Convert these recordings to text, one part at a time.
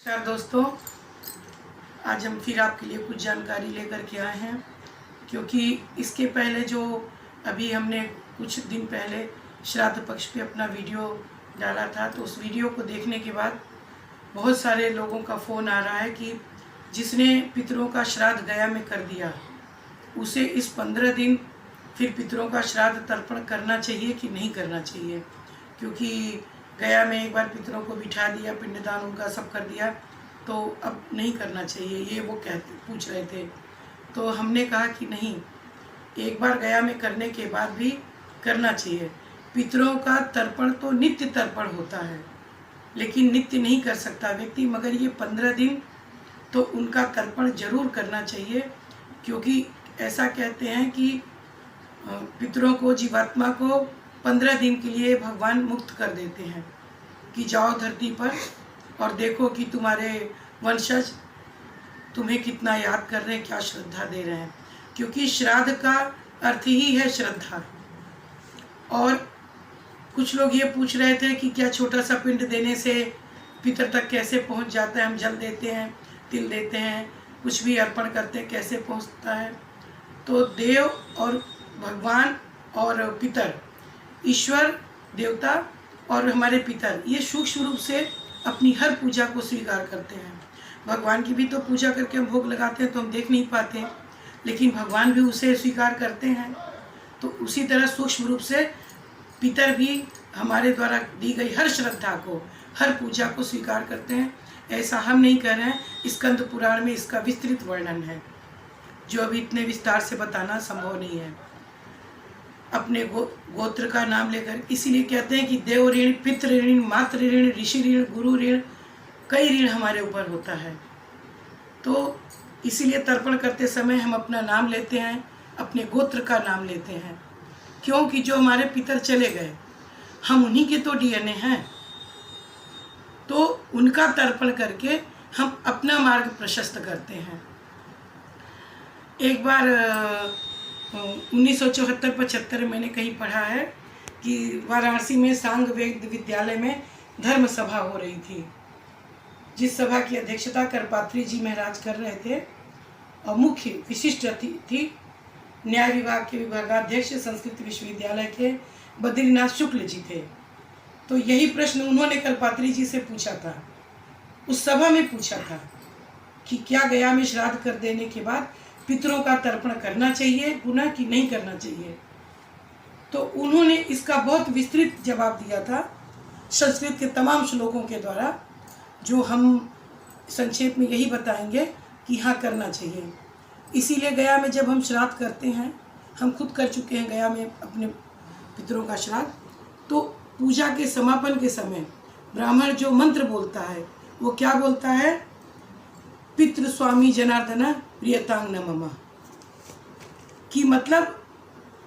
नमस्कार दोस्तों, आज हम फिर आपके लिए कुछ जानकारी लेकर के आए हैं। क्योंकि इसके पहले जो अभी हमने कुछ दिन पहले श्राद्ध पक्ष पे अपना वीडियो डाला था, तो उस वीडियो को देखने के बाद बहुत सारे लोगों का फ़ोन आ रहा है कि जिसने पितरों का श्राद्ध गया में कर दिया, उसे इस 15 दिन फिर पितरों का श्राद्ध तर्पण करना चाहिए कि नहीं करना चाहिए। क्योंकि गया में एक बार पितरों को बिठा दिया, पिंडदान उनका सब कर दिया, तो अब नहीं करना चाहिए, ये वो पूछ रहे थे। तो हमने कहा कि नहीं, एक बार गया में करने के बाद भी करना चाहिए। पितरों का तर्पण तो नित्य तर्पण होता है, लेकिन नित्य नहीं कर सकता व्यक्ति, मगर ये 15 दिन तो उनका तर्पण जरूर करना चाहिए। क्योंकि ऐसा कहते हैं कि पितरों को, जीवात्मा को 15 दिन के लिए भगवान मुक्त कर देते हैं कि जाओ धरती पर और देखो कि तुम्हारे वंशज तुम्हें कितना याद कर रहे हैं, क्या श्रद्धा दे रहे हैं। क्योंकि श्राद्ध का अर्थ ही है श्रद्धा। और कुछ लोग ये पूछ रहे थे कि क्या छोटा सा पिंड देने से पितर तक कैसे पहुंच जाता है, हम जल देते हैं, तिल देते हैं, कुछ भी अर्पण करते हैं, कैसे पहुंचता है। तो देव और भगवान और पितर, ईश्वर, देवता और हमारे पितर, ये सूक्ष्म रूप से अपनी हर पूजा को स्वीकार करते हैं। भगवान की भी तो पूजा करके हम भोग लगाते हैं तो हम देख नहीं पाते, लेकिन भगवान भी उसे स्वीकार करते हैं। तो उसी तरह सूक्ष्म रूप से पितर भी हमारे द्वारा दी गई हर श्रद्धा को, हर पूजा को स्वीकार करते हैं। ऐसा हम नहीं कर रहे हैं। स्कंद पुराण में इसका विस्तृत वर्णन है, जो अभी इतने विस्तार से बताना संभव नहीं है। अपने गोत्र का नाम लेकर, इसीलिए कहते हैं कि देव ऋण, पितृ ऋण, मातृ ऋण, ऋषि ऋण, गुरु ऋण, कई ऋण हमारे ऊपर होता है। तो इसीलिए तर्पण करते समय हम अपना नाम लेते हैं, अपने गोत्र का नाम लेते हैं। क्योंकि जो हमारे पितर चले गए, हम उन्हीं के तो डीएनए हैं, तो उनका तर्पण करके हम अपना मार्ग प्रशस्त करते हैं। एक बार 1974-75 मैंने कहीं पढ़ा है कि वाराणसी में सांग वेद विद्यालय में धर्म सभा हो रही थी, जिस सभा की अध्यक्षता करपात्री जी महाराज कर रहे थे। और मुख्य विशिष्ट अतिथि न्याय विभाग के विभागाध्यक्ष संस्कृत विश्वविद्यालय के बद्रीनाथ शुक्ल जी थे। तो यही प्रश्न उन्होंने करपात्री जी से पूछा था, उस सभा में पूछा था कि क्या गया में श्राद्ध कर देने के बाद पितरों का तर्पण करना चाहिए पुनः कि नहीं करना चाहिए। तो उन्होंने इसका बहुत विस्तृत जवाब दिया था संस्कृत के तमाम श्लोकों के द्वारा, जो हम संक्षेप में यही बताएंगे कि हाँ, करना चाहिए। इसीलिए गया में जब हम श्राद्ध करते हैं, हम खुद कर चुके हैं गया में अपने पितरों का श्राद्ध, तो पूजा के समापन के समय ब्राह्मण जो मंत्र बोलता है, वो क्या बोलता है? पितृ स्वामी जनार्दन प्रियतांग न मम, कि मतलब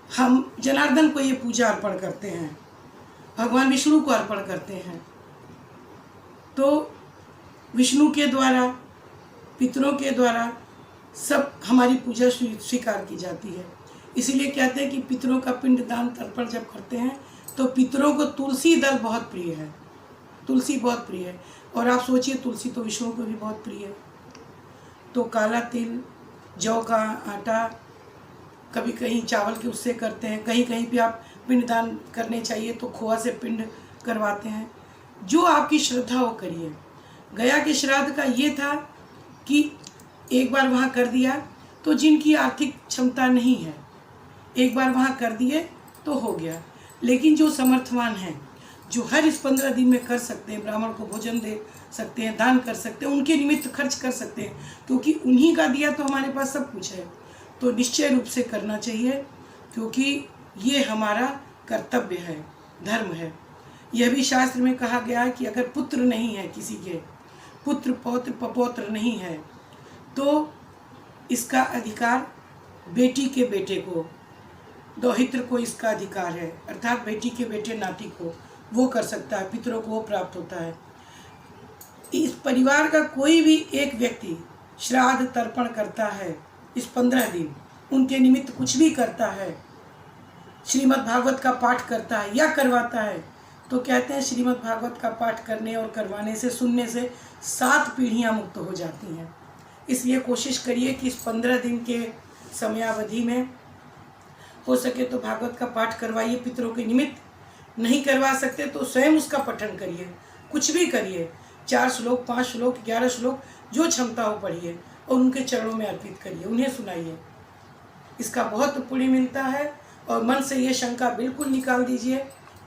हम जनार्दन को ये पूजा अर्पण करते हैं, भगवान विष्णु को अर्पण करते हैं। तो विष्णु के द्वारा, पितरों के द्वारा सब हमारी पूजा स्वीकार की जाती है। इसीलिए कहते हैं कि पितरों का पिंड दान तर्पण जब करते हैं तो पितरों को तुलसी दल बहुत प्रिय है, तुलसी बहुत प्रिय है। और आप सोचिए, तुलसी तो विष्णु को भी बहुत प्रिय है। तो काला तिल, जौ का आटा, कभी कहीं चावल के उससे करते हैं, कहीं कहीं पे आप पिंडदान करने चाहिए तो खोआ से पिंड करवाते हैं। जो आपकी श्रद्धा वो करिए। गया के श्राद्ध का ये था कि एक बार वहाँ कर दिया तो जिनकी आर्थिक क्षमता नहीं है, एक बार वहाँ कर दिए तो हो गया। लेकिन जो समर्थवान हैं, जो हर इस 15 दिन में कर सकते हैं, ब्राह्मण को भोजन दे सकते हैं, दान कर सकते हैं, उनके निमित्त खर्च कर सकते हैं, क्योंकि उन्हीं का दिया तो हमारे पास सब कुछ है। तो निश्चय रूप से करना चाहिए, क्योंकि ये हमारा कर्तव्य है, धर्म है। यह भी शास्त्र में कहा गया है कि अगर पुत्र नहीं है, किसी के पुत्र पौत्र पपौत्र नहीं है, तो इसका अधिकार बेटी के बेटे को, दौहित्र को इसका अधिकार है, अर्थात बेटी के बेटे नाती को, वो कर सकता है, पितरों को वो प्राप्त होता है। इस परिवार का कोई भी एक व्यक्ति श्राद्ध तर्पण करता है इस 15 दिन, उनके निमित्त कुछ भी करता है, श्रीमद् भागवत का पाठ करता है या करवाता है, तो कहते हैं श्रीमद् भागवत का पाठ करने और करवाने से, सुनने से 7 पीढ़ियाँ मुक्त हो जाती हैं। इसलिए कोशिश करिए कि इस 15 दिन के समयावधि में हो सके तो भागवत का पाठ करवाइए पितरों के निमित्त। नहीं करवा सकते तो स्वयं उसका पठन करिए, कुछ भी करिए, 4 श्लोक, 5 श्लोक, 11 श्लोक, जो क्षमता हो पढ़िए और उनके चरणों में अर्पित करिए, उन्हें सुनाइए। इसका बहुत पुण्य मिलता है। और मन से ये शंका बिल्कुल निकाल दीजिए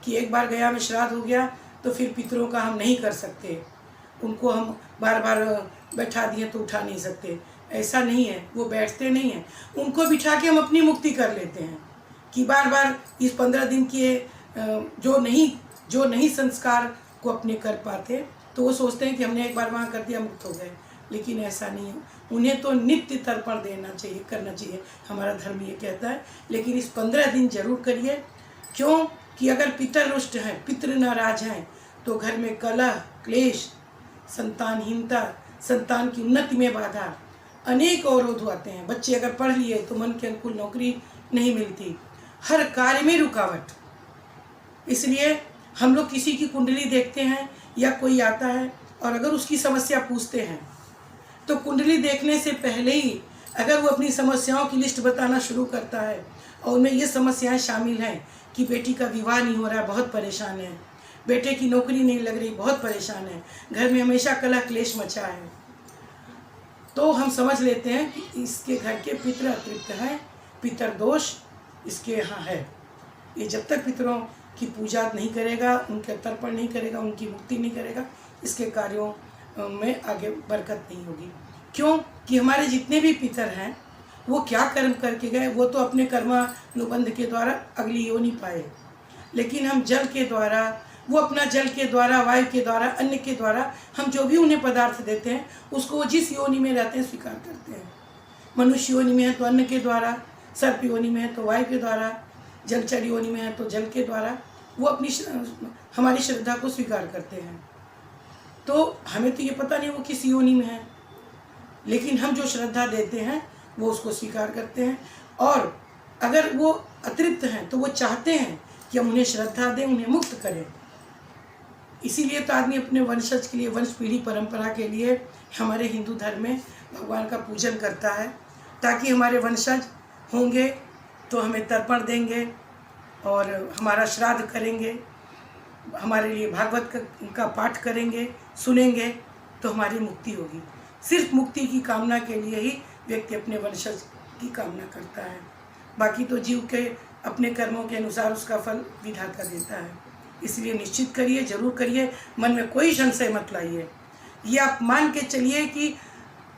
कि एक बार गया में श्राद्ध हो गया तो फिर पितरों का हम नहीं कर सकते, उनको हम बार बार बैठा दिए तो उठा नहीं सकते। ऐसा नहीं है, वो बैठते नहीं हैं, उनको बिठा के हम अपनी मुक्ति कर लेते हैं। कि बार बार इस 15 दिन के जो नहीं संस्कार को अपने कर पाते तो वो सोचते हैं कि हमने एक बार वहाँ कर दिया, मुक्त हो गए। लेकिन ऐसा नहीं है, उन्हें तो नित्य तर्पण देना चाहिए, करना चाहिए, हमारा धर्म ये कहता है। लेकिन इस 15 दिन जरूर करिए। क्यों कि अगर पितर रुष्ट हैं, पितृ नाराज हैं, तो घर में कलह, क्लेश, संतानहीनता, संतान की उन्नति में बाधा, अनेक अवरोध आते हैं। बच्चे अगर पढ़ लिए तो मन के अनुकूल नौकरी नहीं मिलती, हर कार्य में रुकावट। इसलिए हम लोग किसी की कुंडली देखते हैं या कोई आता है और अगर उसकी समस्या पूछते हैं तो कुंडली देखने से पहले ही अगर वो अपनी समस्याओं की लिस्ट बताना शुरू करता है और उनमें ये समस्याएं शामिल हैं कि बेटी का विवाह नहीं हो रहा है, बहुत परेशान है, बेटे की नौकरी नहीं लग रही, बहुत परेशान है, घर में हमेशा कलह क्लेश मचा है, तो हम समझ लेते हैं कि इसके घर के पितर अतृप्त हैं, पितर दोष इसके यहाँ है। ये जब तक पितरों की पूजा नहीं करेगा, उनके तर्पण नहीं करेगा, उनकी मुक्ति नहीं करेगा, इसके कार्यों में आगे बरकत नहीं होगी। क्यों कि हमारे जितने भी पितर हैं वो क्या कर्म करके गए, वो तो अपने कर्मानुबंध के द्वारा अगली योनि पाए। लेकिन हम जल के द्वारा, वो अपना जल के द्वारा, वायु के द्वारा, अन्न के द्वारा हम जो भी उन्हें पदार्थ देते हैं उसको वो जिस योनि में रहते हैं स्वीकार करते हैं। मनुष्य योनि में है तो अन्न के द्वारा, सर्प योनि में है तो वायु के द्वारा, जलचर योनि में है तो जल के द्वारा वो अपनी हमारी श्रद्धा को स्वीकार करते हैं। तो हमें तो ये पता नहीं वो किस योनि में है, लेकिन हम जो श्रद्धा देते हैं वो उसको स्वीकार करते हैं। और अगर वो अतृप्त हैं तो वो चाहते हैं कि हम उन्हें श्रद्धा दें, उन्हें मुक्त करें। इसीलिए तो आदमी अपने वंशज के लिए, वंश पीढ़ी परंपरा के लिए हमारे हिंदू धर्म में भगवान का पूजन करता है, ताकि हमारे वंशज होंगे तो हमें तर्पण देंगे और हमारा श्राद्ध करेंगे, हमारे लिए भागवत का पाठ करेंगे, सुनेंगे, तो हमारी मुक्ति होगी। सिर्फ मुक्ति की कामना के लिए ही व्यक्ति अपने वंशज की कामना करता है। बाकी तो जीव के अपने कर्मों के अनुसार उसका फल विधाता देता है। इसलिए निश्चित करिए, जरूर करिए, मन में कोई संशय मत लाइए। ये आप मान के चलिए कि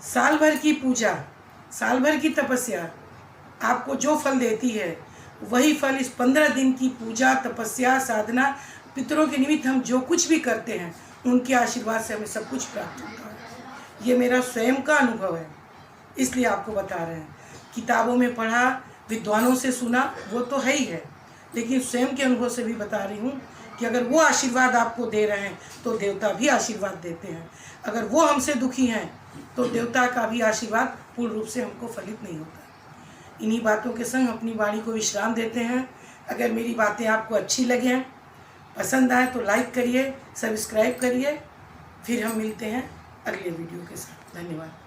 साल भर की पूजा, साल भर की तपस्या आपको जो फल देती है वही फल इस 15 दिन की पूजा, तपस्या, साधना, पितरों के निमित्त हम जो कुछ भी करते हैं उनके आशीर्वाद से हमें सब कुछ प्राप्त होता है। ये मेरा स्वयं का अनुभव है, इसलिए आपको बता रहे हैं। किताबों में पढ़ा, विद्वानों से सुना, वो तो है ही है, लेकिन स्वयं के अनुभव से भी बता रही हूँ कि अगर वो आशीर्वाद आपको दे रहे हैं तो देवता भी आशीर्वाद देते हैं। अगर वो हमसे दुखी हैं तो देवता का भी आशीर्वाद पूर्ण रूप से हमको फलित नहीं होता। इन्हीं बातों के संग अपनी वाणी को विश्राम देते हैं। अगर मेरी बातें आपको अच्छी लगें, पसंद आए तो लाइक करिए, सब्सक्राइब करिए। फिर हम मिलते हैं अगले वीडियो के साथ। धन्यवाद।